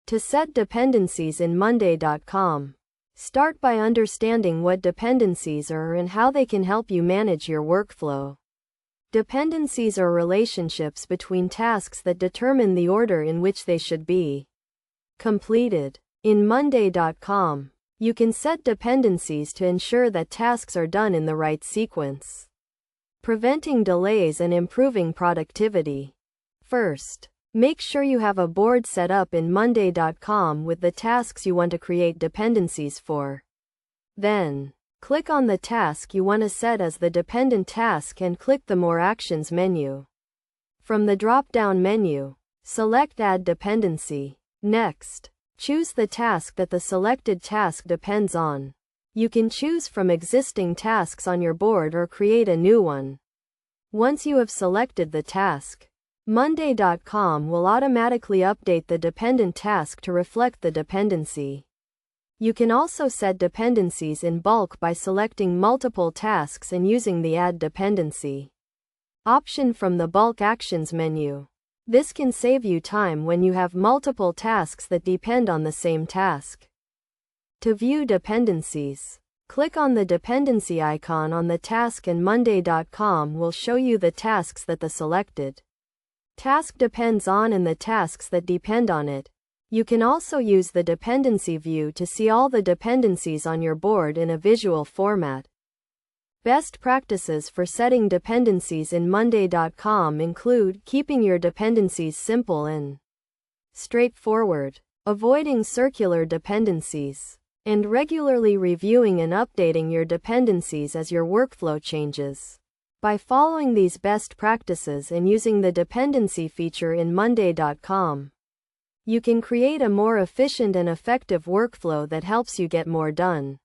To Set Dependencies In Monday.com. Start by understanding what dependencies are and how they can help you manage your workflow. Dependencies are relationships between tasks that determine the order in which they should be completed. In Monday.com, you can set dependencies to ensure that tasks are done in the right sequence, preventing delays and improving productivity. First, make sure you have a board set up in Monday.com with the tasks you want to create dependencies for. Then, click on the task you want to set as the dependent task and click the More Actions menu. From the drop-down menu, select Add Dependency. Next, choose the task that the selected task depends on. You can choose from existing tasks on your board or create a new one. Once you have selected the task, Monday.com will automatically update the dependent task to reflect the dependency. You can also set dependencies in bulk by selecting multiple tasks and using the Add Dependency option from the Bulk Actions menu. This can save you time when you have multiple tasks that depend on the same task. To view dependencies, click on the dependency icon on the task and Monday.com will show you the tasks that the selected task depends on and the tasks that depend on it. You can also use the dependency view to see all the dependencies on your board in a visual format. Best practices for setting dependencies in Monday.com include keeping your dependencies simple and straightforward, avoiding circular dependencies, and regularly reviewing and updating your dependencies as your workflow changes. By following these best practices and using the dependency feature in Monday.com, you can create a more efficient and effective workflow that helps you get more done.